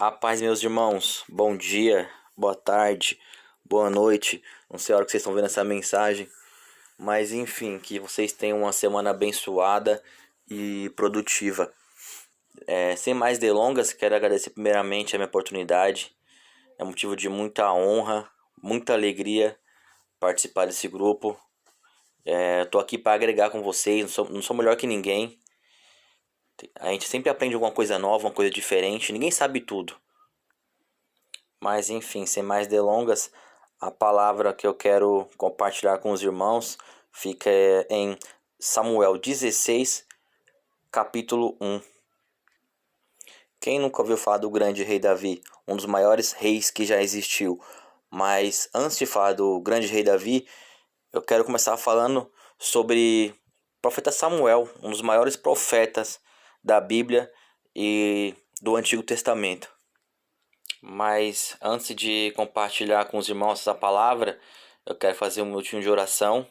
A paz, meus irmãos. Bom dia, boa tarde, boa noite. Não sei a hora que vocês estão vendo essa mensagem, mas enfim, que vocês tenham uma semana abençoada e produtiva. Sem mais delongas, quero agradecer primeiramente a minha oportunidade. É motivo de muita honra, muita alegria participar desse grupo. Tô aqui para agregar com vocês, não sou melhor que ninguém. A gente sempre aprende alguma coisa nova, uma coisa diferente. Ninguém sabe tudo. Mas enfim, sem mais delongas, a palavra que eu quero compartilhar com os irmãos fica em Samuel 16, capítulo 1. Quem nunca ouviu falar do grande rei Davi, um dos maiores reis que já existiu? Mas antes de falar do grande rei Davi, eu quero começar falando sobre o profeta Samuel, um dos maiores profetas da Bíblia e do Antigo Testamento. Mas antes de compartilhar com os irmãos essa palavra, eu quero fazer um minutinho de oração,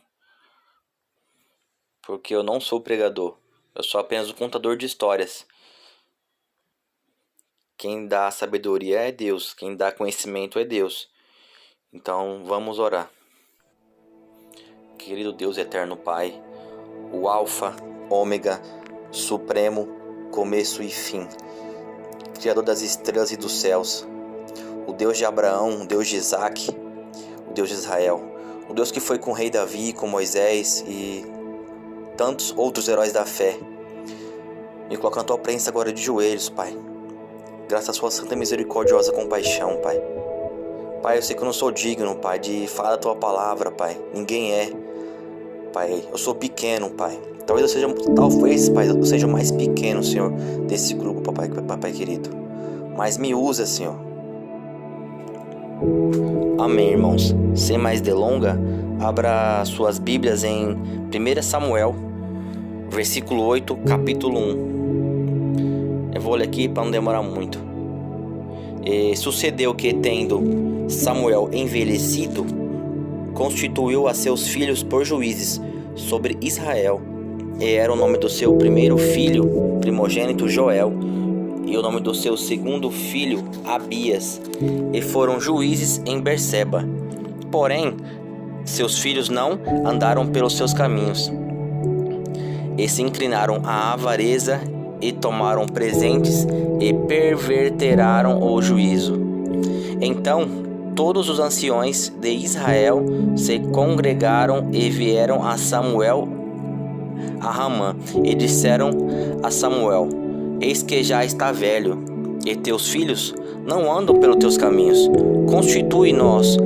porque eu não sou pregador, eu sou apenas o contador de histórias. Quem dá sabedoria é Deus, quem dá conhecimento é Deus. Então vamos orar. Querido Deus eterno Pai, o Alfa, Ômega, Supremo, começo e fim, Criador das estrelas e dos céus, o Deus de Abraão, o Deus de Isaac, o Deus de Israel, o Deus que foi com o rei Davi, com Moisés e tantos outros heróis da fé. Me coloca na tua presença agora de joelhos, Pai, graças à sua santa e misericordiosa compaixão, Pai. Pai, eu sei que eu não sou digno, Pai, de falar a tua palavra, Pai. Ninguém é, Pai. Eu sou pequeno, Pai. Talvez, Pai, eu seja o mais pequeno, Senhor, desse grupo, Papai querido. Mas me usa, Senhor. Amém, irmãos. Sem mais delonga, abra suas Bíblias em 1 Samuel, versículo 8, capítulo 1. Eu vou ler aqui para não demorar muito. E sucedeu que, tendo Samuel envelhecido, constituiu a seus filhos por juízes sobre Israel. E era o nome do seu primeiro filho, primogênito, Joel, e o nome do seu segundo filho, Abias, e foram juízes em Berseba. Porém, seus filhos não andaram pelos seus caminhos, e se inclinaram à avareza, e tomaram presentes, e perverteraram o juízo. Então, todos os anciões de Israel se congregaram e vieram a Samuel a Ramã, e disseram a Samuel: eis que já está velho, e teus filhos não andam pelos teus caminhos. Constitui-nos,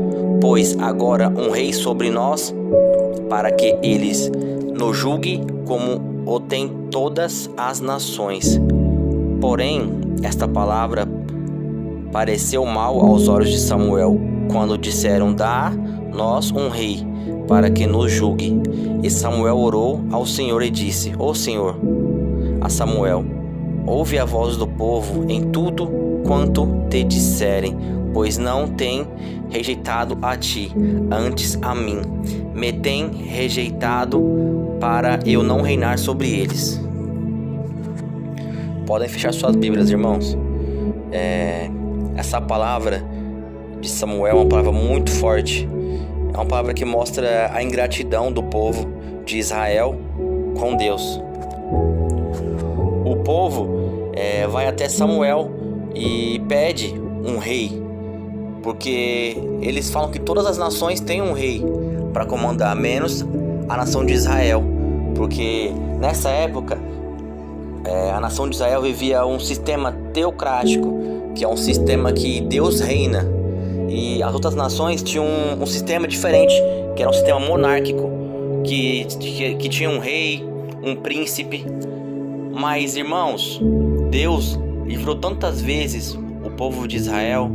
pois, agora um rei sobre nós, para que eles nos julgue como o tem todas as nações. Porém, esta palavra pareceu mal aos olhos de Samuel, quando disseram: dá-nos um rei, para que nos julgue. E Samuel orou ao Senhor e disse: ó Senhor, a Samuel, ouve a voz do povo em tudo quanto te disserem, pois não tem rejeitado a ti, antes a mim me tem rejeitado, para eu não reinar sobre eles. Podem fechar suas Bíblias, irmãos. Essa palavra de Samuel é uma palavra muito forte. É uma palavra que mostra a ingratidão do povo de Israel com Deus. O povo vai até Samuel e pede um rei, porque eles falam que todas as nações têm um rei para comandar, menos a nação de Israel, porque nessa época a nação de Israel vivia um sistema teocrático, que é um sistema que Deus reina. E as outras nações tinham um sistema diferente, que era um sistema monárquico, que tinha um rei, um príncipe. Mas, irmãos, Deus livrou tantas vezes o povo de Israel,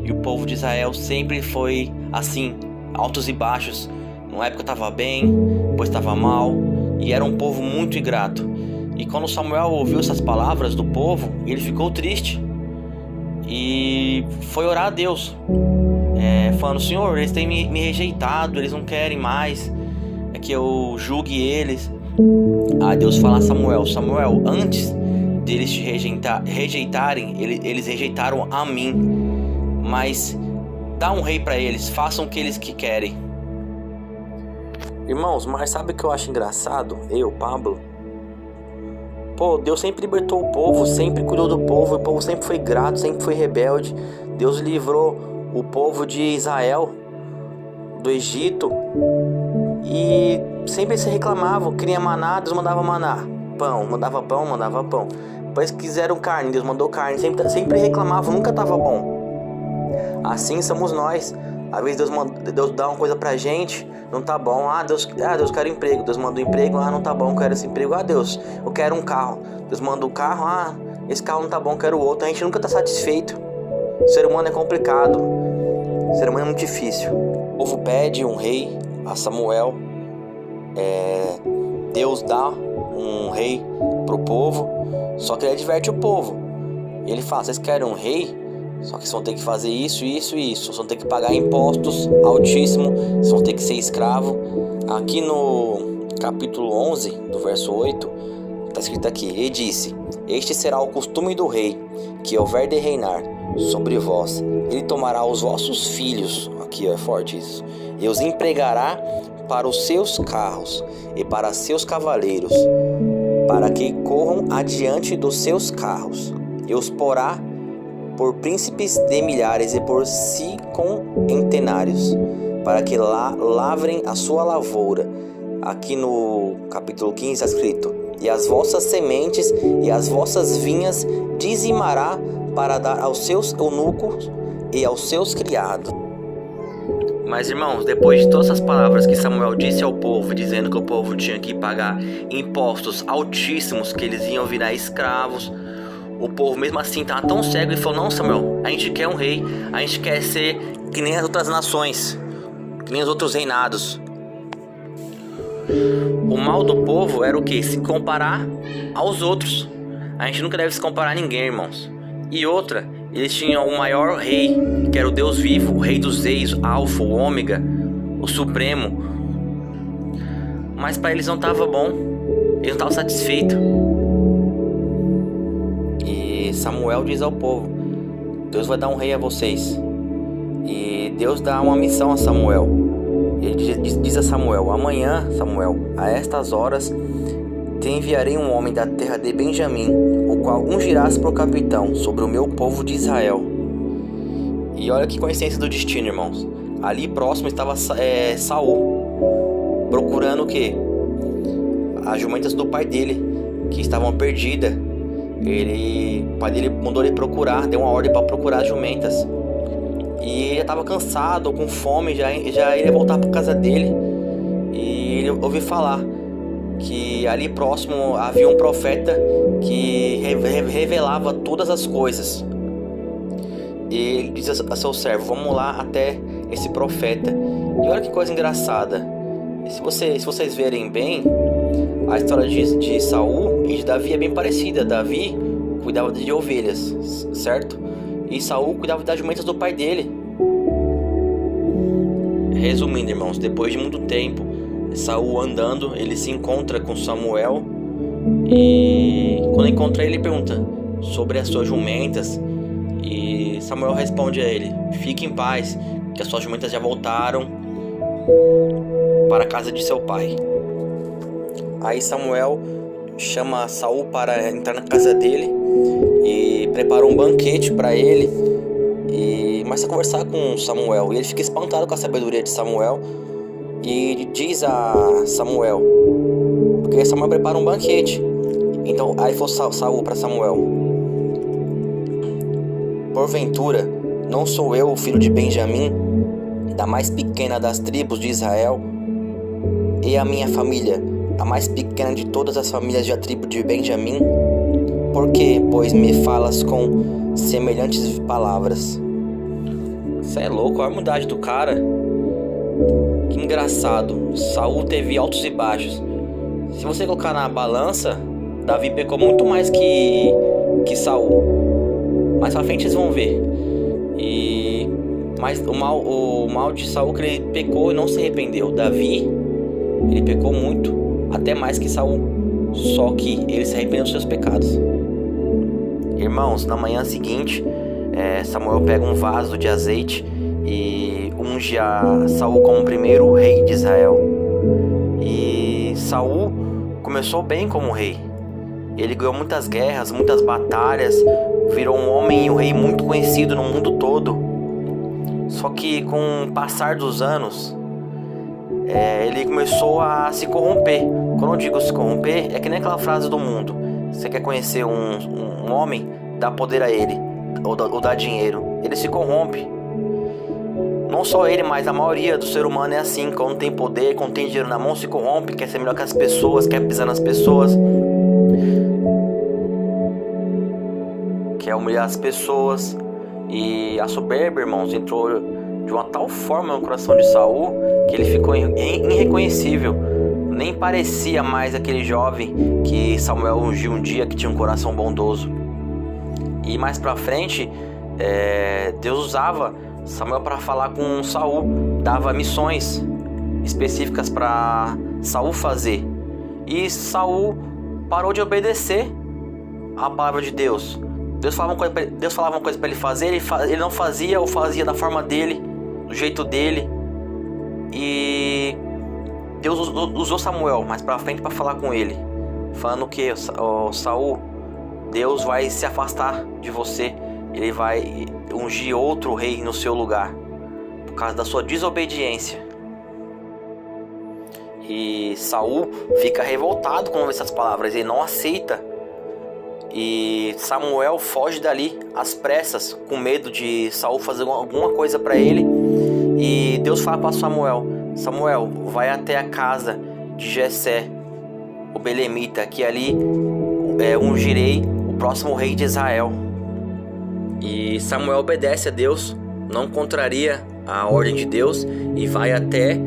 e o povo de Israel sempre foi assim, altos e baixos. Numa época estava bem, depois estava mal, e era um povo muito ingrato. E quando Samuel ouviu essas palavras do povo, ele ficou triste e foi orar a Deus, falando: Senhor, eles têm me rejeitado, eles não querem mais que eu julgue eles. Aí Deus fala a Samuel: Samuel, antes deles te rejeitarem, eles rejeitaram a mim. Mas dá um rei para eles, façam o que eles querem. Irmãos, mas sabe o que eu acho engraçado? Pablo, Deus sempre libertou o povo, sempre cuidou do povo, o povo sempre foi grato, sempre foi rebelde. Deus livrou o povo de Israel do Egito e sempre se reclamavam, queria maná, Deus mandava maná, mandava pão. Depois quiseram carne, Deus mandou carne, sempre reclamavam, nunca estava bom. Assim somos nós. Às vezes Deus dá uma coisa pra gente, não tá bom. Deus quer emprego. Deus manda um emprego, não tá bom, quero esse emprego. Deus, eu quero um carro. Deus manda um carro, esse carro não tá bom, quero outro. A gente nunca tá satisfeito. O ser humano é complicado. O ser humano é muito difícil. O povo pede um rei a Samuel. Deus dá um rei pro povo, só que ele adverte o povo. Ele fala, vocês querem um rei? Só que vocês vão ter que fazer isso. Vocês vão ter que pagar impostos altíssimos. Vocês vão ter que ser escravo. Aqui no capítulo 11, do verso 8, está escrito aqui: E disse, este será o costume do rei, que houver de reinar sobre vós. Ele tomará os vossos filhos, aqui é forte isso, e os empregará para os seus carros e para seus cavaleiros, para que corram adiante dos seus carros, e os porá por príncipes de milhares e por cinquentenários, para que lavrem a sua lavoura. Aqui no capítulo 15 está escrito: E as vossas sementes e as vossas vinhas dizimará para dar aos seus eunucos e aos seus criados. Mas irmãos, depois de todas as palavras que Samuel disse ao povo, dizendo que o povo tinha que pagar impostos altíssimos, que eles iam virar escravos, o povo mesmo assim estava tão cego e falou: não, Samuel, a gente quer um rei, a gente quer ser que nem as outras nações, que nem os outros reinados. O mal do povo era o que? Se comparar aos outros. A gente nunca deve se comparar a ninguém, irmãos. E outra, eles tinham o maior rei, que era o Deus vivo, o rei dos reis, Alfa, o Ômega, o Supremo. Mas para eles não estava bom, eles não estavam satisfeitos. Samuel diz ao povo: Deus vai dar um rei a vocês. E Deus dá uma missão a Samuel. Ele diz a Samuel: amanhã, Samuel, a estas horas te enviarei um homem da terra de Benjamim, o qual ungirás por capitão sobre o meu povo de Israel. E olha que coincidência do destino, irmãos. Ali próximo estava Saul, procurando o quê? As jumentas do pai dele, que estavam perdidas. O pai dele mandou ele procurar, deu uma ordem para procurar as jumentas. E ele estava cansado, com fome, já iria voltar para casa dele. E ele ouviu falar que ali próximo havia um profeta que revelava todas as coisas. E ele disse a seu servo: vamos lá até esse profeta. E olha que coisa engraçada. Se vocês verem bem, a história de Saul e de Davi é bem parecida. Davi cuidava de ovelhas, certo? E Saul cuidava das jumentas do pai dele. Resumindo, irmãos, depois de muito tempo, Saul andando, ele se encontra com Samuel. E quando encontra ele pergunta sobre as suas jumentas. E Samuel responde a ele: fique em paz, que as suas jumentas já voltaram para a casa de seu pai. Aí Samuel chama Saul para entrar na casa dele e prepara um banquete para ele e começa a conversar com Samuel. E ele fica espantado com a sabedoria de Samuel e diz a Samuel, porque Samuel prepara um banquete. Então aí foi Saul para Samuel: porventura não sou eu o filho de Benjamim, da mais pequena das tribos de Israel, e a minha família a mais pequena de todas as famílias da tribo de Benjamim? Por que, pois, me falas com semelhantes palavras? Você é louco, olha a humildade do cara. Que engraçado. Saul teve altos e baixos. Se você colocar na balança, Davi pecou muito mais que Saul. Mais pra frente vocês vão ver. Mas o mal de Saul, que ele pecou e não se arrependeu. Davi, ele pecou muito, até mais que Saul. Só que ele se arrependeu dos seus pecados. Irmãos, na manhã seguinte, Samuel pega um vaso de azeite e unge a Saul como o primeiro rei de Israel. E Saul começou bem como rei. Ele ganhou muitas guerras, muitas batalhas, virou um homem e um rei muito conhecido no mundo todo. Só que com o passar dos anos, ele começou a se corromper. Quando eu digo se corromper, é que nem aquela frase do mundo: você quer conhecer um homem, dá poder a ele, ou dá dinheiro. Ele se corrompe. Não só ele, mas a maioria do ser humano é assim. Quando tem poder, quando tem dinheiro na mão, se corrompe, quer ser melhor que as pessoas, quer pisar nas pessoas, quer humilhar as pessoas. E a soberba, irmãos, entrou de uma tal forma no coração de Saul que ele ficou irreconhecível. Nem parecia mais aquele jovem que Samuel ungiu um dia, que tinha um coração bondoso. E mais pra frente, Deus usava Samuel para falar com Saul, dava missões específicas para Saul fazer. E Saul parou de obedecer a palavra de Deus. Deus falava uma coisa para ele fazer, ele não fazia, ou fazia da forma dele, do jeito dele. E Deus usou Samuel mais para frente para falar com ele, falando que Saul, Deus vai se afastar de você, ele vai ungir outro rei no seu lugar, por causa da sua desobediência. E Saul fica revoltado com essas palavras, ele não aceita. E Samuel foge dali às pressas, com medo de Saul fazer alguma coisa para ele. E Deus fala para Samuel: Samuel, vai até a casa de Jessé, o belemita, que ali ungirei o próximo rei de Israel. E Samuel obedece a Deus, não contraria a ordem de Deus, e vai até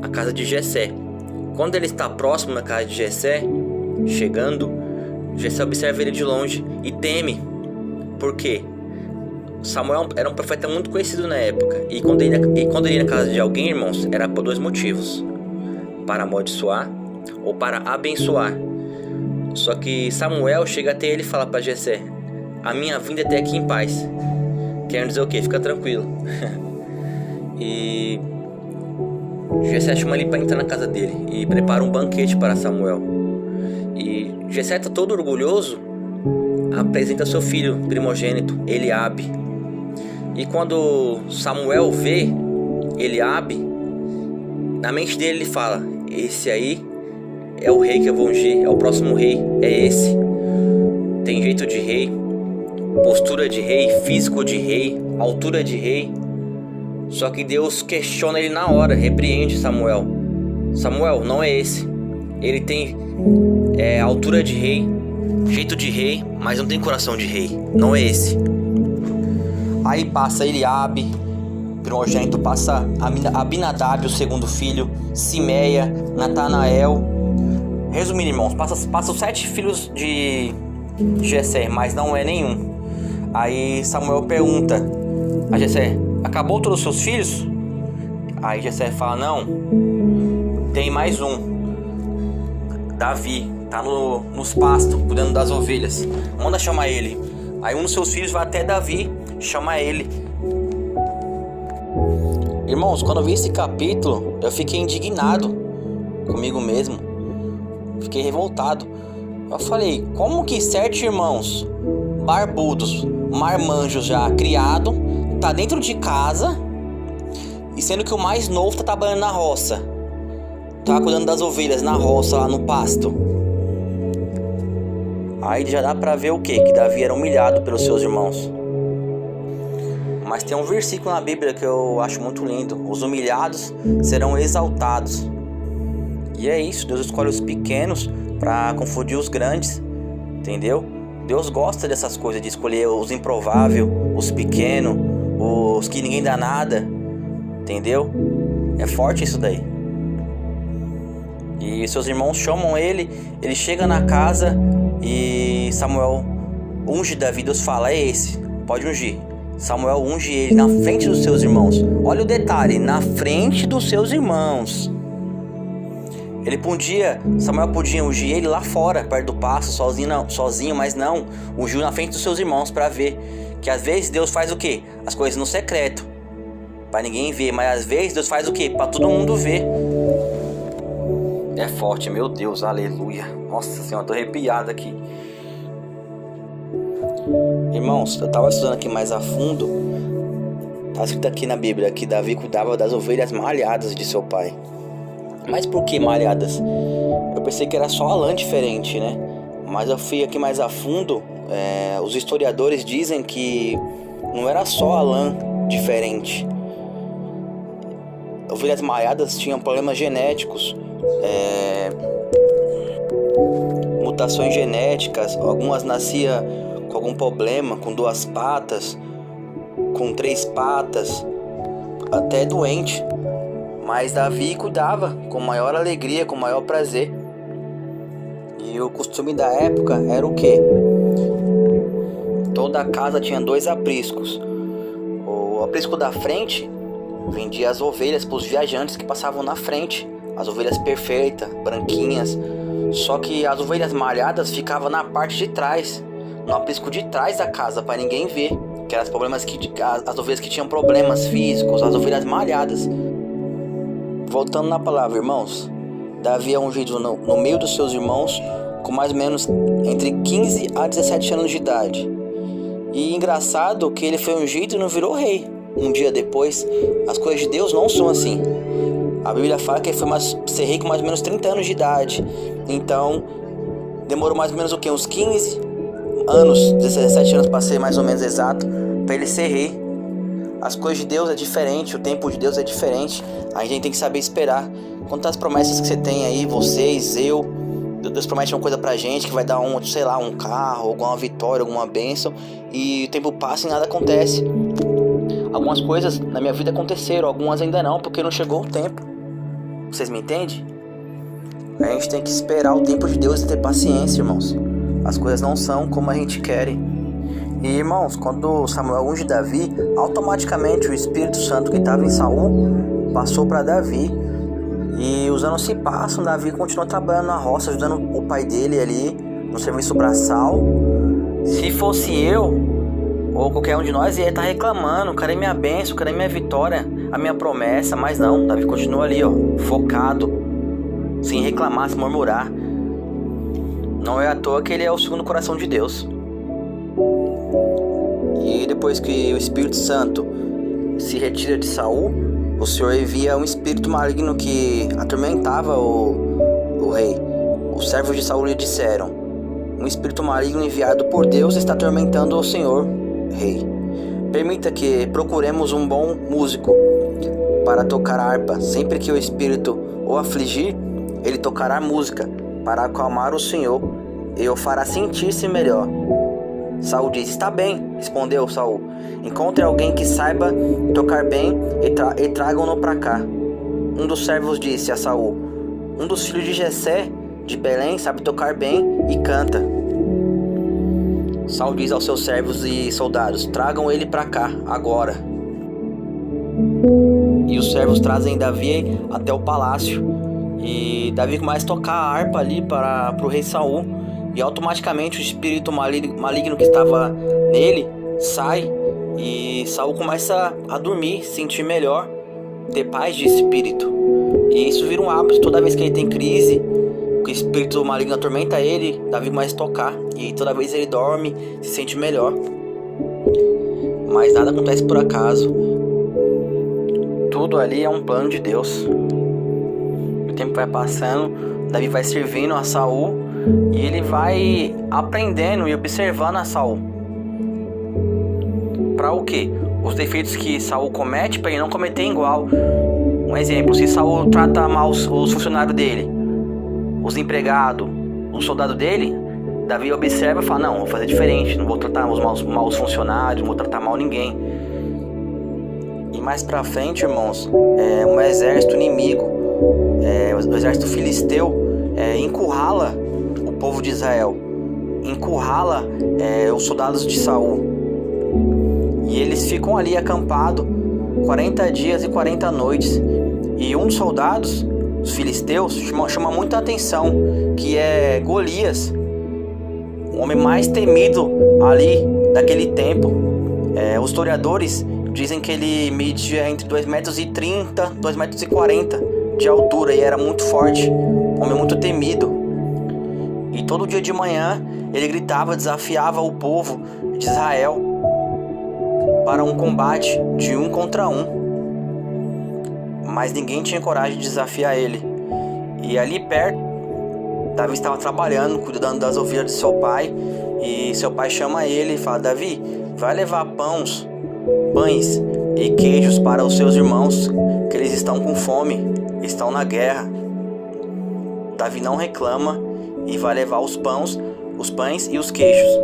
a casa de Jessé. Quando ele está próximo da casa de Jessé, chegando, Jessé observa ele de longe e teme. Por quê? Samuel era um profeta muito conhecido na época. E quando ele ia na casa de alguém, irmãos, era por 2 motivos: para amaldiçoar ou para abençoar. Só que Samuel chega até ele e fala para Jessé: a minha vinda é até aqui em paz. Querendo dizer o quê? Fica tranquilo. E Jessé chama ele para entrar na casa dele e prepara um banquete para Samuel. E Jessé está todo orgulhoso, apresenta seu filho primogênito, Eliabe. E quando Samuel vê Eliabe, na mente dele ele fala: esse aí é o rei que eu vou ungir, é o próximo rei, é esse. Tem jeito de rei, postura de rei, físico de rei, altura de rei. Só que Deus questiona ele na hora, repreende Samuel. Samuel, não é esse. Ele tem altura de rei, jeito de rei, mas não tem coração de rei. Não é esse. Aí passa Eliabe, primogênito, passa Abinadab, o segundo filho, Simeia, Natanael. Resumindo, irmãos, passa os 7 filhos de Jessé, mas não é nenhum. Aí Samuel pergunta a Jessé: acabou todos os seus filhos? Aí Jessé fala: não, tem mais um, Davi, tá nos pastos, cuidando das ovelhas. Manda chamar ele. Aí um dos seus filhos vai até Davi, chama ele. Irmãos, quando eu vi esse capítulo, eu fiquei indignado comigo mesmo. Fiquei revoltado. Eu falei: como que 7 irmãos barbudos, marmanjos já criado, tá dentro de casa, e sendo que o mais novo tá trabalhando na roça, tá cuidando das ovelhas na roça, lá no pasto. Aí já dá pra ver o quê? Que Davi era humilhado pelos seus irmãos. Mas tem um versículo na Bíblia que eu acho muito lindo: os humilhados serão exaltados. E é isso, Deus escolhe os pequenos para confundir os grandes, entendeu? Deus gosta dessas coisas, de escolher os improváveis, os pequenos, os que ninguém dá nada, entendeu? É forte isso daí. E seus irmãos chamam ele, ele chega na casa e Samuel unge Davi. Deus fala: é esse, pode ungir. Samuel unge ele na frente dos seus irmãos. Olha o detalhe, na frente dos seus irmãos. Samuel podia ungir ele lá fora, perto do pasto, sozinho, mas não, ungiu na frente dos seus irmãos para ver que às vezes Deus faz o quê? As coisas no secreto, para ninguém ver, mas às vezes Deus faz o quê? Para todo mundo ver. É forte, meu Deus, aleluia. Nossa Senhora, tô arrepiado aqui. Irmãos, eu tava estudando aqui mais a fundo. Tá escrito aqui na Bíblia que Davi cuidava das ovelhas malhadas de seu pai. Mas por que malhadas? Eu pensei que era só a lã diferente, né? Mas eu fui aqui mais a fundo. Os historiadores dizem que não era só a lã diferente. Ovelhas malhadas tinham problemas genéticos, mutações genéticas. Algumas nasciam com algum problema, com 2 patas, com 3 patas, até doente. Mas Davi cuidava com maior alegria, com maior prazer. E o costume da época era o quê? Toda a casa tinha 2 apriscos. O aprisco da frente vendia as ovelhas para os viajantes que passavam na frente. As ovelhas perfeitas, branquinhas. Só que as ovelhas malhadas ficavam na parte de trás, no aprisco de trás da casa, para ninguém ver. Que eram os problemas as ovelhas que tinham problemas físicos, as ovelhas malhadas. Voltando na palavra, irmãos, Davi é ungido no meio dos seus irmãos com mais ou menos entre 15 a 17 anos de idade. E engraçado que ele foi ungido e não virou rei um dia depois. As coisas de Deus não são assim. A Bíblia fala que ele foi ser rei com mais ou menos 30 anos de idade. Então, demorou mais ou menos o quê? Uns 15 anos, 17 anos para ser mais ou menos exato, para ele ser rei. As coisas de Deus é diferente, o tempo de Deus é diferente. A gente tem que saber esperar. Quantas promessas que você tem aí, vocês, Deus promete uma coisa pra gente que vai dar um carro, alguma vitória, alguma bênção, e o tempo passa e nada acontece. Algumas coisas na minha vida aconteceram, algumas ainda não, porque não chegou o tempo. Vocês me entendem? A gente tem que esperar o tempo de Deus e ter paciência, irmãos. As coisas não são como a gente quer. E, irmãos, quando Samuel unge Davi, automaticamente o Espírito Santo que estava em Saul passou para Davi. E os anos se passam, Davi continua trabalhando na roça, ajudando o pai dele ali no serviço braçal. Se fosse eu, ou qualquer um de nós, ia estar reclamando: cadê minha bênção, cadê minha vitória, a minha promessa? Mas não, Davi continua ali, focado, sem reclamar, sem murmurar. Não é à toa que ele é o segundo coração de Deus. E depois que o Espírito Santo se retira de Saul, o Senhor envia um espírito maligno que atormentava o rei. Os servos de Saul lhe disseram: um espírito maligno enviado por Deus está atormentando o Senhor, rei. Permita que procuremos um bom músico para tocar harpa. Sempre que o espírito o afligir, ele tocará música para acalmar o Senhor e o fará sentir-se melhor. Saul disse: está bem, respondeu Saul. Encontre alguém que saiba tocar bem e tragam-no para cá. Um dos servos disse a Saul: um dos filhos de Jessé, de Belém, sabe tocar bem e canta. Saul diz aos seus servos e soldados: tragam ele para cá, agora. E os servos trazem Davi até o palácio. E Davi começa a tocar a harpa ali para o rei Saul. E automaticamente o espírito maligno que estava nele sai. E Saul começa a dormir, sentir melhor, ter paz de espírito. E isso vira um hábito. Toda vez que ele tem crise, que o espírito maligno atormenta ele, Davi começa a tocar. E toda vez ele dorme, se sente melhor. Mas nada acontece por acaso. Tudo ali é um plano de Deus. O tempo vai passando, Davi vai servindo a Saul. E ele vai aprendendo e observando a Saul. Para o quê? Os defeitos que Saul comete, para ele não cometer igual. Um exemplo: se Saul trata mal os funcionários dele, os empregados, os soldados dele, Davi observa e fala: não, vou fazer diferente, não vou tratar mal os funcionários, não vou tratar mal ninguém. E mais pra frente, irmãos, um exército inimigo, o exército filisteu, encurrala o povo de Israel, encurrala os soldados de Saul. E eles ficam ali acampados 40 dias e 40 noites. E um dos soldados filisteus chama muita atenção, que é Golias, o homem mais temido ali daquele tempo. Os historiadores dizem que ele media entre 2,30 m, 2,40 m de altura e era muito forte, um homem muito temido. E todo dia de manhã ele gritava, desafiava o povo de Israel para um combate de 1 contra 1. Mas ninguém tinha coragem de desafiar ele. E ali perto, Davi estava trabalhando, cuidando das ovelhas de seu pai. E seu pai chama ele e fala: Davi, vai levar pães e queijos para os seus irmãos, que eles estão com fome, estão na guerra. Davi não reclama e vai levar os pães e os queijos.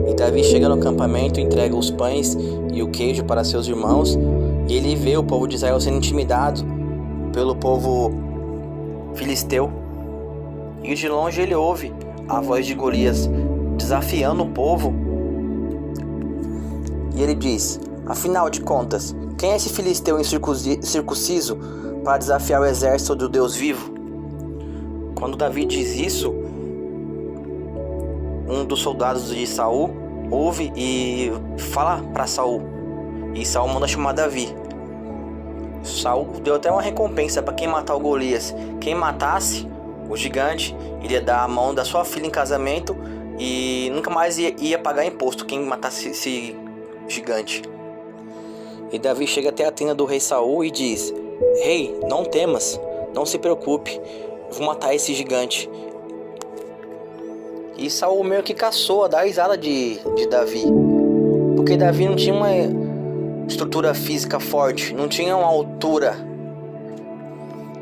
E Davi chega no acampamento, entrega os pães e o queijo para seus irmãos. E ele vê o povo de Israel sendo intimidado pelo povo filisteu. E de longe ele ouve a voz de Golias desafiando o povo. E ele diz: afinal de contas, quem é esse filisteu incircunciso para desafiar o exército do Deus vivo? Quando Davi diz isso, um dos soldados de Saul ouve e fala para Saul. E Saul manda chamar Davi. Saul deu até uma recompensa para quem matar o Golias. Quem matasse o gigante iria dar a mão da sua filha em casamento e nunca mais ia pagar imposto quem matasse esse gigante. E Davi chega até a tenda do rei Saul e diz: Rei, não temas, não se preocupe, vou matar esse gigante. E Saul meio que caçou, dá risada de Davi, porque Davi não tinha uma estrutura física forte, não tinha uma altura.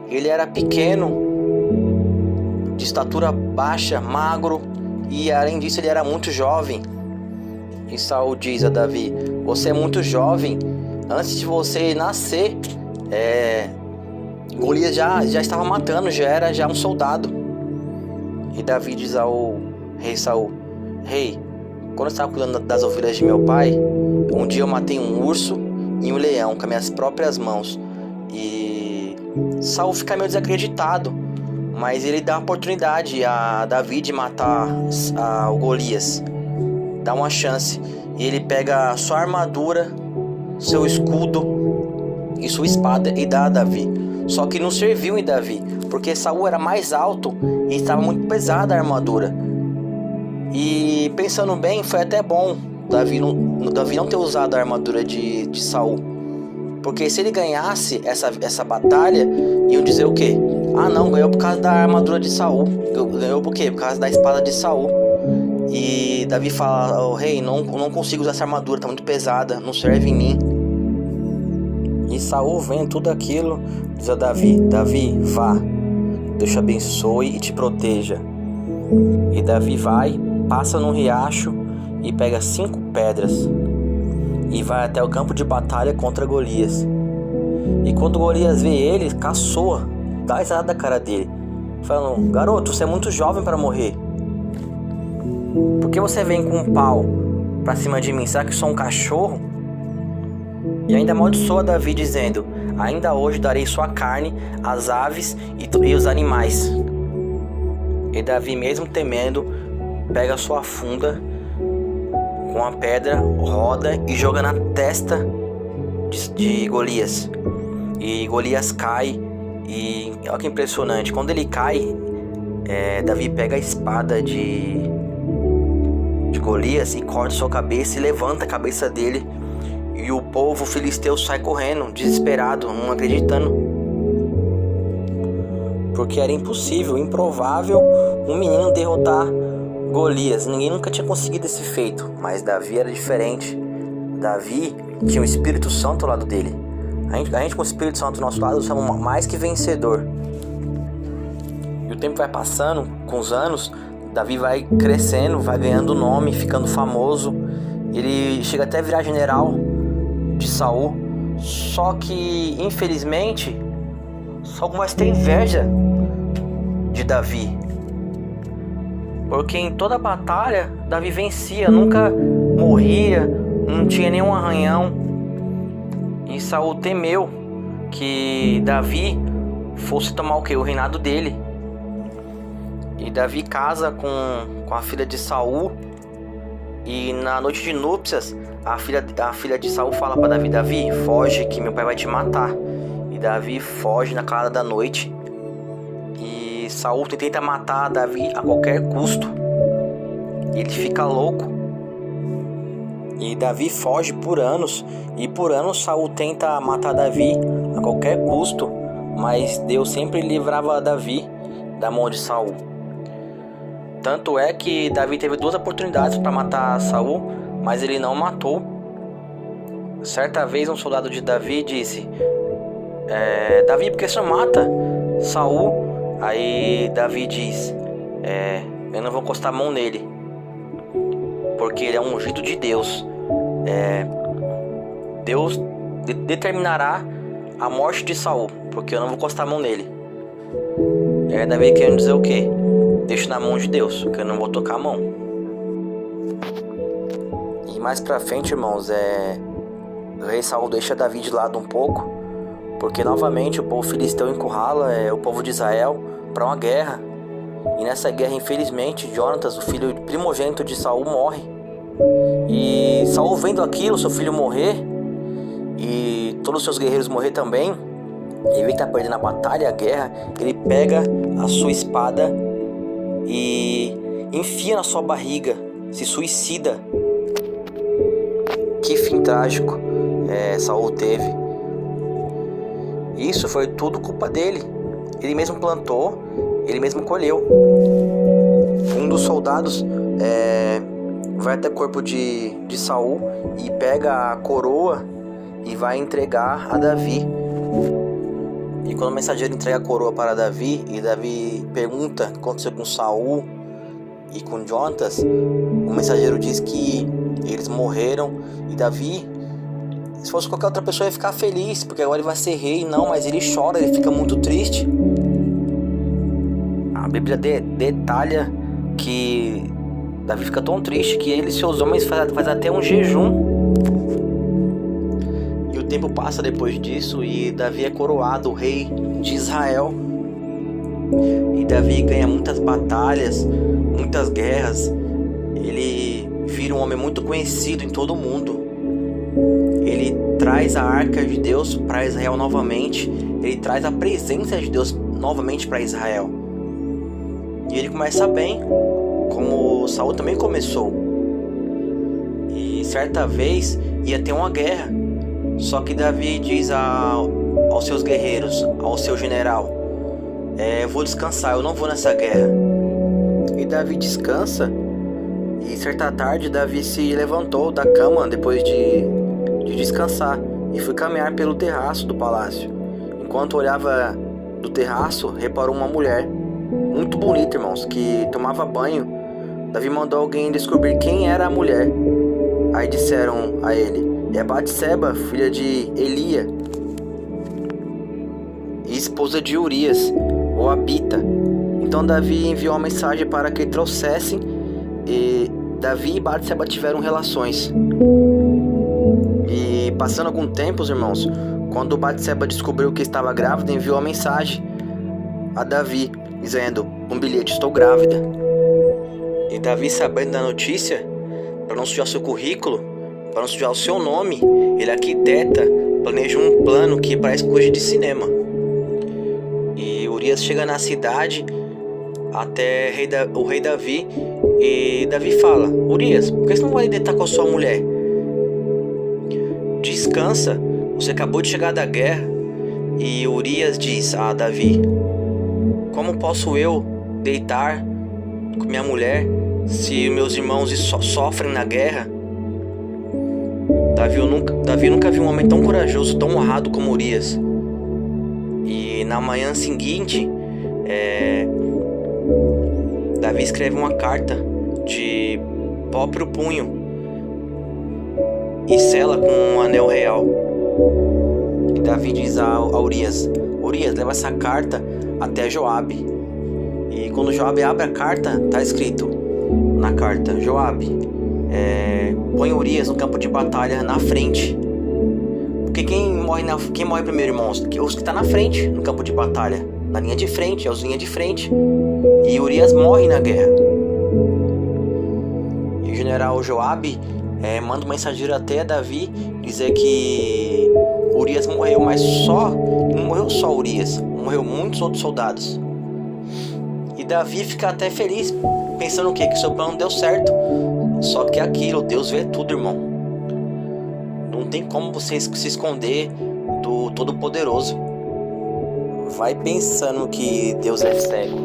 Ele era pequeno, de estatura baixa, magro, e além disso ele era muito jovem. E Saul diz a Davi: você é muito jovem, antes de você nascer, Golias já estava matando, já era um soldado. E Davi diz ao rei Saul: Rei, quando eu estava cuidando das ovelhas de meu pai, um dia eu matei um urso e um leão com as minhas próprias mãos. E Saul fica meio desacreditado, mas ele dá a oportunidade a Davi de matar o Golias, dá uma chance. E ele pega sua armadura, seu escudo e sua espada e dá a Davi. Só que não serviu em Davi, porque Saul era mais alto e estava muito pesada a armadura. E pensando bem, foi até bom Davi não ter usado a armadura de Saul, porque se ele ganhasse essa batalha, iam dizer o quê? Ah não, ganhou por causa da armadura de Saul. Ganhou por quê? Por causa da espada de Saul. E Davi fala: oh, rei, não consigo usar essa armadura, tá muito pesada, não serve em mim. E Saul, vendo tudo aquilo, diz a Davi: Davi, vá, Deus te abençoe e te proteja. E Davi vai, passa num riacho e pega 5 pedras e vai até o campo de batalha contra Golias. E quando Golias vê ele, caçoa, dá risada da cara dele, falando: garoto, você é muito jovem para morrer. Por que você vem com um pau pra cima de mim? Será que eu sou um cachorro? E ainda amaldiçoa Davi, dizendo: ainda hoje darei sua carne às aves e os animais. E Davi, mesmo temendo, pega sua funda com a pedra, roda e joga na testa de Golias. E Golias cai. E olha que impressionante, quando ele cai, Davi pega a espada de Golias e corta sua cabeça e levanta a cabeça dele. E o povo filisteu sai correndo, desesperado, não acreditando, porque era impossível, improvável um menino derrotar Golias. Ninguém nunca tinha conseguido esse feito, mas Davi era diferente. Davi tinha o Espírito Santo ao lado dele. A gente com o Espírito Santo ao nosso lado somos mais que vencedor. E o tempo vai passando, com os anos, Davi vai crescendo, vai ganhando nome, ficando famoso. Ele chega até a virar general de Saul. Só que, infelizmente, Saul começa a ter inveja de Davi, porque em toda batalha Davi vencia, nunca morria, não tinha nenhum arranhão. E Saul temeu que Davi fosse tomar o quê? O reinado dele. E Davi casa com a filha de Saul. E na noite de núpcias, a filha de Saul fala para Davi: Davi, foge que meu pai vai te matar. E Davi foge na calada da noite. E Saul tenta matar Davi a qualquer custo. Ele fica louco. E Davi foge por anos. E por anos Saul tenta matar Davi a qualquer custo. Mas Deus sempre livrava Davi da mão de Saul. Tanto é que Davi teve 2 oportunidades para matar Saul, mas ele não matou. Certa vez um soldado de Davi disse: Davi, por que você não mata Saul? Aí Davi diz: eu não vou encostar a mão nele, porque ele é um ungido de Deus. Deus determinará a morte de Saul, porque eu não vou encostar a mão nele. Davi querendo dizer o quê? Deixa na mão de Deus, porque eu não vou tocar a mão. E mais pra frente, irmãos, o rei Saul deixa Davi de lado um pouco, porque novamente o povo filisteu encurrala o povo de Israel para uma guerra. E nessa guerra, infelizmente, Jonatas, o filho primogênito de Saul, morre. E Saul, vendo aquilo, seu filho morrer e todos os seus guerreiros morrer também, ele vê que tá perdendo a batalha, a guerra. Ele pega a sua espada e enfia na sua barriga, se suicida. Que fim trágico Saul teve. Isso foi tudo culpa dele. Ele mesmo plantou, ele mesmo colheu. Um dos soldados vai até o corpo de Saul e pega a coroa e vai entregar a Davi. E quando o mensageiro entrega a coroa para Davi, e Davi pergunta o que aconteceu com Saul e com Jonatas, o mensageiro diz que eles morreram. E Davi, se fosse qualquer outra pessoa, ia ficar feliz, porque agora ele vai ser rei. Não, mas ele chora, ele fica muito triste. A Bíblia detalha que Davi fica tão triste que ele e seus homens faz até um jejum. E o tempo passa depois disso e Davi é coroado o rei de Israel. E Davi ganha muitas batalhas, muitas guerras. Ele vira um homem muito conhecido em todo o mundo. Ele traz a arca de Deus para Israel novamente. Ele traz a presença de Deus novamente para Israel. E ele começa bem, como Saul também começou. E certa vez ia ter uma guerra. Só que Davi diz aos seus guerreiros, ao seu general: eu vou descansar, eu não vou nessa guerra. E Davi descansa. E certa tarde Davi se levantou da cama depois de descansar e foi caminhar pelo terraço do palácio. Enquanto olhava do terraço, reparou uma mulher muito bonita, irmãos, que tomava banho. Davi mandou alguém descobrir quem era a mulher. Aí disseram a ele: é Batseba, filha de Elia, e esposa de Urias, o Abita. Então Davi enviou uma mensagem para que trouxessem, e Davi e Batseba tiveram relações. E passando algum tempo, irmãos, quando Batseba descobriu que estava grávida, enviou uma mensagem a Davi, dizendo um bilhete: estou grávida. E Davi, sabendo da notícia, para não sujar seu currículo, para não sujar o seu nome, ele arquiteta, planeja um plano que parece coisa de cinema. E Urias chega na cidade até o rei Davi, e Davi fala: Urias, por que você não vai deitar com a sua mulher? Descansa, você acabou de chegar da guerra. E Urias diz a Davi: como posso eu deitar com minha mulher se meus irmãos sofrem na guerra? Davi nunca viu um homem tão corajoso, tão honrado como Urias. E na manhã seguinte, Davi escreve uma carta de próprio punho e sela com um anel real. E Davi diz a Urias: Urias, leva essa carta até Joabe. E quando Joabe abre a carta, está escrito na carta: Joabe, põe Urias no campo de batalha na frente, Porque quem morre primeiro, irmãos? Os que estão na frente, no campo de batalha. Na linha de frente, é os linhas de frente. E Urias morre na guerra. E o general Joabe manda um mensageiro até a Davi dizer que Urias morreu, mas não morreu só Urias, morreu muitos outros soldados. E Davi fica até feliz, pensando o quê? Que seu plano deu certo. Só que aquilo, Deus vê tudo, irmão. Não tem como você se esconder do Todo-Poderoso. Vai pensando que Deus é cego.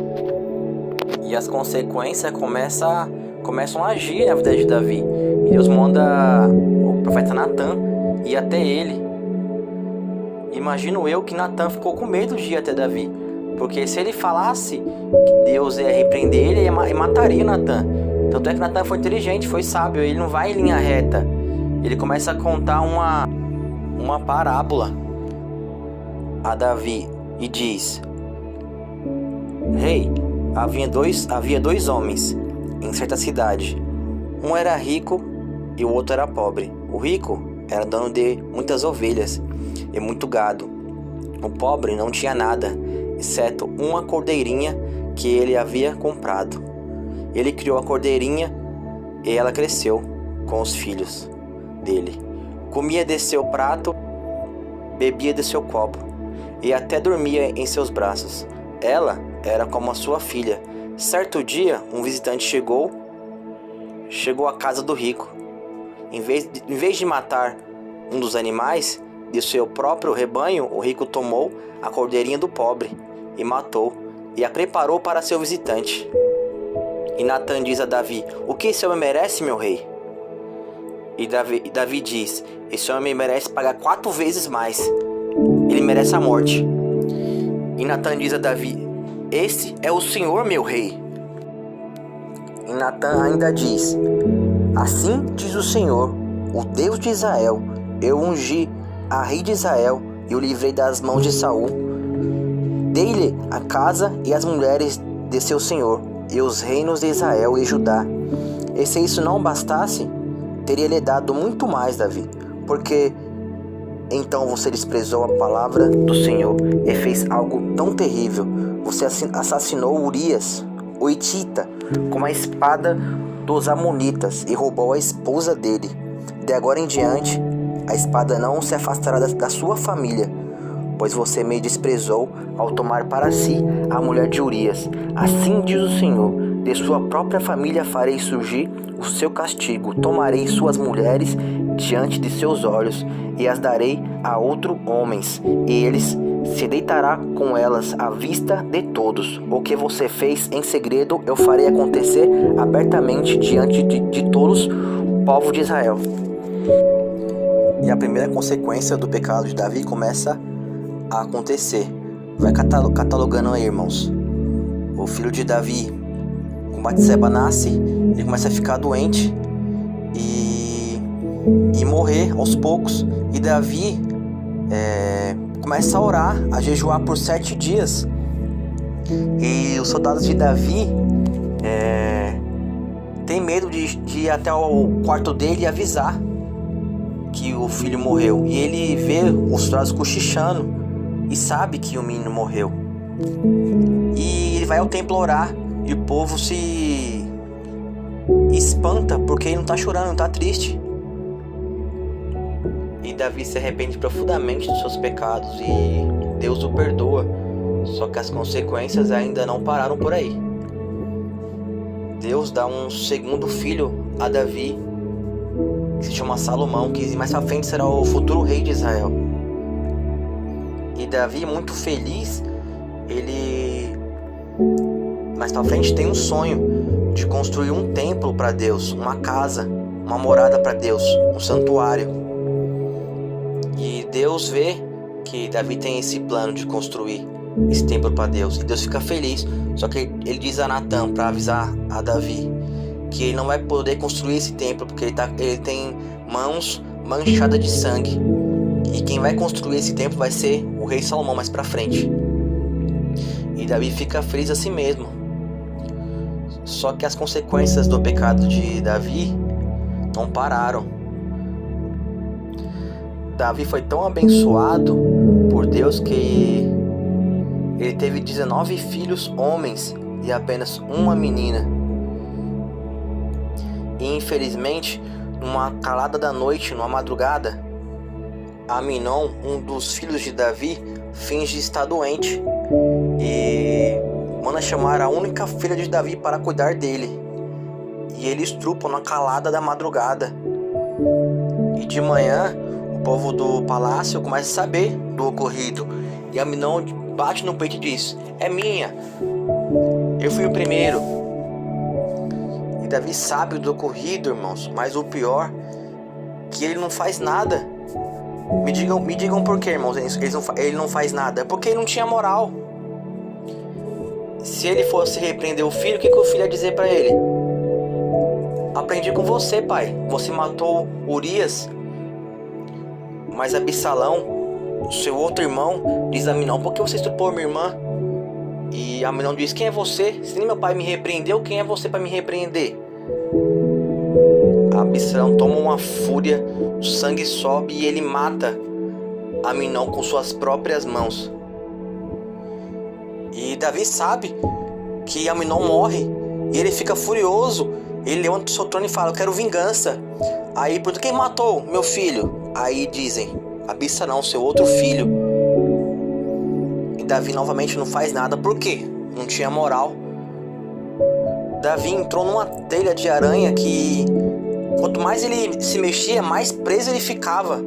E as consequências começam a agir na vida de Davi. E Deus manda o profeta Natan ir até ele. Imagino eu que Natan ficou com medo de ir até Davi. Porque se ele falasse que Deus ia repreender ele, ele mataria Natan. Tanto é que Natan foi inteligente, foi sábio. Ele não vai em linha reta. Ele começa a contar uma parábola a Davi e diz: Rei, havia dois homens em certa cidade. Um era rico e o outro era pobre. O rico era dono de muitas ovelhas e muito gado. O pobre não tinha nada, exceto uma cordeirinha que ele havia comprado. Ele criou a cordeirinha e ela cresceu com os filhos dele. Comia de seu prato, bebia de seu copo e até dormia em seus braços. Ela era como a sua filha. Certo dia, um visitante chegou à casa do rico. Em vez de matar um dos animais de seu próprio rebanho, o rico tomou a cordeirinha do pobre e matou e a preparou para seu visitante. E Natan diz a Davi: O que esse homem merece, meu rei? E Davi diz: Esse homem merece pagar 4 vezes mais. Ele merece a morte. E Natan diz a Davi: Esse é o Senhor, meu rei. E Natan ainda diz: Assim diz o Senhor, o Deus de Israel: Eu ungi a rei de Israel e o livrei das mãos de Saul. Dei-lhe a casa e as mulheres de seu senhor e os reinos de Israel e Judá. E se isso não bastasse, teria-lhe dado muito mais, Davi, porque então você desprezou a palavra do Senhor e fez algo tão terrível. Você assassinou Urias, o Hitita, com a espada dos Amonitas e roubou a esposa dele. De agora em diante, a espada não se afastará da sua família, pois você me desprezou ao tomar para si a mulher de Urias. Assim diz o Senhor: de sua própria família farei surgir o seu castigo. Tomarei suas mulheres diante de seus olhos e as darei a outros homens, e eles se deitará com elas à vista de todos. O que você fez em segredo eu farei acontecer abertamente diante de todos o povo de Israel. E a primeira consequência do pecado de Davi começa a acontecer. Vai catalogando aí, irmãos. O filho de Davi, com Batseba, nasce, ele começa a ficar doente e morrer aos poucos. E Davi começa a orar, a jejuar por 7 dias. E os soldados de Davi têm medo de ir até o quarto dele e avisar que o filho morreu. E ele vê os soldados cochichando e sabe que o menino morreu. E ele vai ao templo orar e o povo se espanta porque ele não está chorando, não está triste. E Davi se arrepende profundamente dos seus pecados e Deus o perdoa. Só que as consequências ainda não pararam por aí. Deus dá um segundo filho a Davi, que se chama Salomão, que mais pra frente será o futuro rei de Israel. E Davi, muito feliz, ele mais pra frente tem um sonho de construir um templo para Deus, uma casa, uma morada para Deus, um santuário. E Deus vê que Davi tem esse plano de construir esse templo para Deus, e Deus fica feliz. Só que ele diz a Natan para avisar a Davi que ele não vai poder construir esse templo porque ele tem mãos manchadas de sangue, e quem vai construir esse templo vai ser o rei Salomão mais para frente. E Davi fica feliz assim mesmo. Só que as consequências do pecado de Davi não pararam. Davi foi tão abençoado por Deus que ele teve 19 filhos homens e apenas uma menina. E infelizmente, numa calada da noite, numa madrugada, Aminon, um dos filhos de Davi, finge estar doente e manda chamar a única filha de Davi para cuidar dele. E eles trupam na calada da madrugada. E de manhã, o povo do palácio começa a saber do ocorrido. E Aminon bate no peito e diz: é minha, eu fui o primeiro. E Davi sabe do ocorrido, irmãos, mas o pior que ele não faz nada. Me digam por que, irmãos, ele não faz nada. É porque ele não tinha moral. Se ele fosse repreender o filho, o que o filho ia dizer para ele? Aprendi com você, pai. Você matou Urias. Mas Absalão, seu outro irmão, diz a Aminon: por que você estuprou minha irmã? E Aminon diz: quem é você? Se nem meu pai me repreendeu, quem é você para me repreender? Absalão toma uma fúria, o sangue sobe e ele mata Aminon com suas próprias mãos. E Davi sabe que Aminon morre e ele fica furioso. Ele levanta do seu trono e fala: eu quero vingança. Aí pergunta: quem matou meu filho? Aí dizem: Absalão, seu outro filho. E Davi novamente não faz nada. Por quê? Não tinha moral. Davi entrou numa teia de aranha que quanto mais ele se mexia, mais preso ele ficava.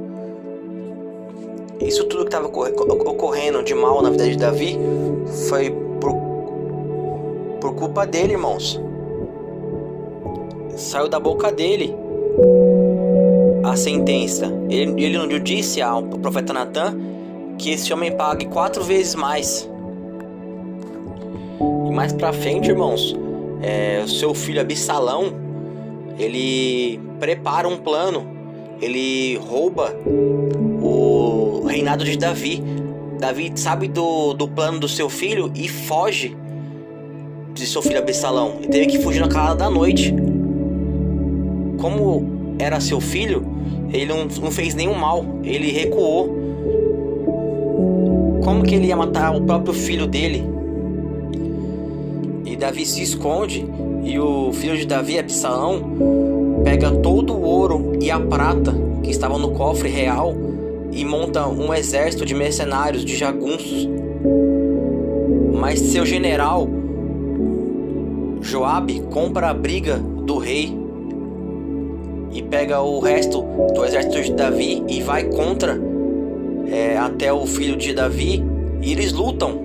Isso tudo que estava ocorrendo de mal na vida de Davi foi por culpa dele, irmãos. Saiu da boca dele a sentença. Ele não disse ao profeta Natan que esse homem pague 4 vezes mais. E mais pra frente, irmãos, o seu filho Absalão, ele prepara um plano. Ele rouba o reinado de Davi. Davi sabe do plano do seu filho e foge de seu filho Absalão. Ele teve que fugir na calada da noite. Como era seu filho, ele não fez nenhum mal. Ele recuou. Como que ele ia matar o próprio filho dele? E Davi se esconde. E o filho de Davi, Absalão, pega todo o ouro e a prata que estavam no cofre real e monta um exército de mercenários, de jagunços. Mas seu general Joabe compra a briga do rei e pega o resto do exército de Davi e vai contra até o filho de Davi, e eles lutam.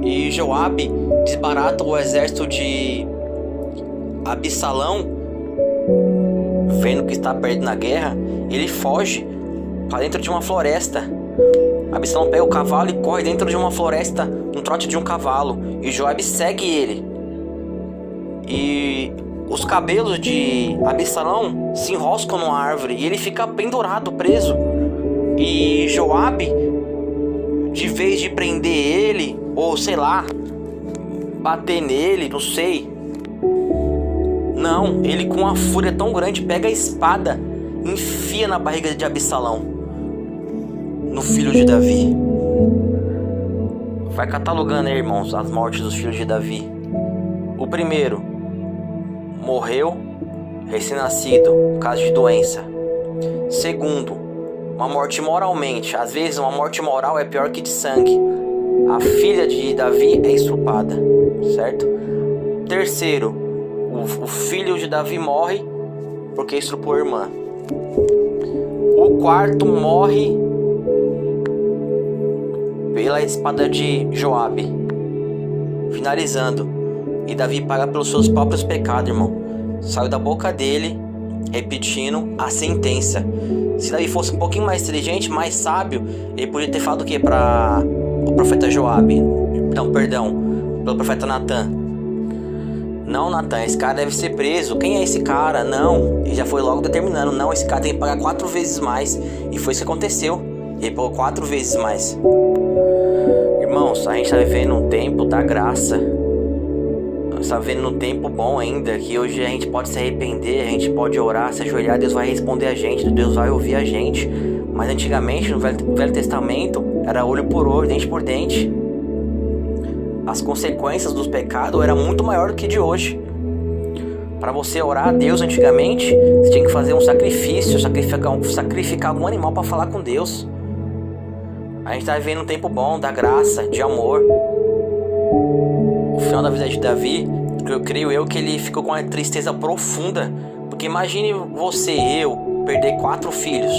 E Joabe desbarata o exército de Absalão. Vendo que está perdido na guerra, ele foge para dentro de uma floresta. Absalão pega o cavalo e corre dentro de uma floresta, no trote de um cavalo, e Joabe segue ele. E os cabelos de Absalão se enroscam numa árvore e ele fica pendurado, preso. E Joabe, de vez de prender ele, ou sei lá, bater nele, não sei, não, ele com uma fúria tão grande pega a espada, enfia na barriga de Absalão, no filho de Davi. Vai catalogando aí, irmãos, as mortes dos filhos de Davi. O primeiro morreu recém-nascido, por causa de doença. Segundo, uma morte moralmente. Às vezes uma morte moral é pior que de sangue. A filha de Davi é estrupada, certo? Terceiro, o filho de Davi morre porque estrupou a irmã. O quarto morre pela espada de Joabe. Finalizando, e Davi paga pelos seus próprios pecados, irmão. Saiu da boca dele, repetindo a sentença. Se Davi fosse um pouquinho mais inteligente, mais sábio, ele podia ter falado o que para o profeta Joabe? Não, perdão, pelo profeta Natan. Não, Natan, esse cara deve ser preso. Quem é esse cara? Não, ele já foi logo determinando. Não, esse cara tem que pagar 4 vezes mais. E foi isso que aconteceu. Ele pagou 4 vezes mais. Irmãos, a gente está vivendo um tempo da graça. está vivendo no tempo bom ainda, que hoje a gente pode se arrepender, a gente pode orar, se ajoelhar, Deus vai responder a gente, Deus vai ouvir a gente. Mas antigamente, no Velho Testamento, era olho por olho, dente por dente. As consequências dos pecados eram muito maior do que de hoje. Para você orar a Deus antigamente, você tinha que fazer um sacrifício, sacrificar algum animal para falar com Deus. A gente está vivendo um tempo bom, da graça, de amor. O final da vida de Davi, eu creio que ele ficou com uma tristeza profunda. Porque imagine você e eu perder 4 filhos,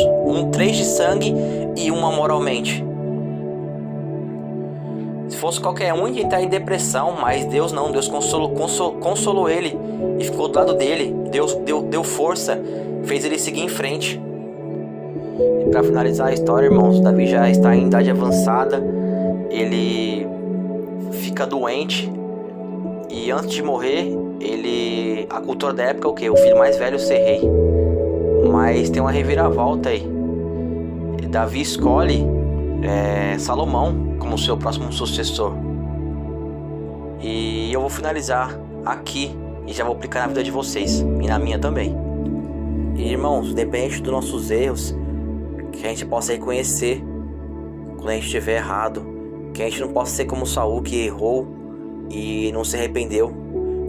3 de sangue e uma moralmente. Se fosse qualquer um, ia entrar em depressão, mas Deus não. Deus consolou ele e ficou do lado dele. Deus deu força, fez ele seguir em frente. E para finalizar a história, irmãos, Davi já está em idade avançada. Ele fica doente e antes de morrer, a cultura da época é o quê? O filho mais velho ser rei. Mas tem uma reviravolta aí. Davi escolhe Salomão como seu próximo sucessor. E eu vou finalizar aqui e já vou aplicar na vida de vocês e na minha também. E, irmãos, depende dos nossos erros, que a gente possa reconhecer quando a gente estiver errado, que a gente não possa ser como Saul, que errou e não se arrependeu,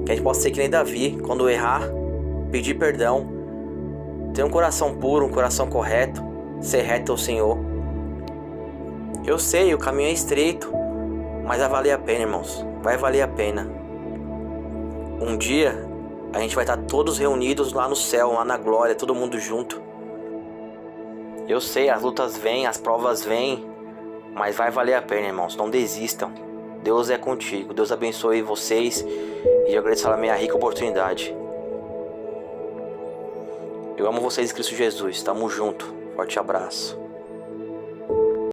que a gente possa ser que nem Davi, quando errar, pedir perdão, ter um coração puro, um coração correto, ser reto ao Senhor. Eu sei, o caminho é estreito, mas vai valer a pena, irmãos. Vai valer a pena. Um dia, a gente vai estar todos reunidos lá no céu, lá na glória, todo mundo junto. Eu sei, as lutas vêm, as provas vêm, mas vai valer a pena, irmãos. Não desistam. Deus é contigo. Deus abençoe vocês e eu agradeço a minha rica oportunidade. Eu amo vocês em Cristo Jesus. Tamo junto. Forte abraço.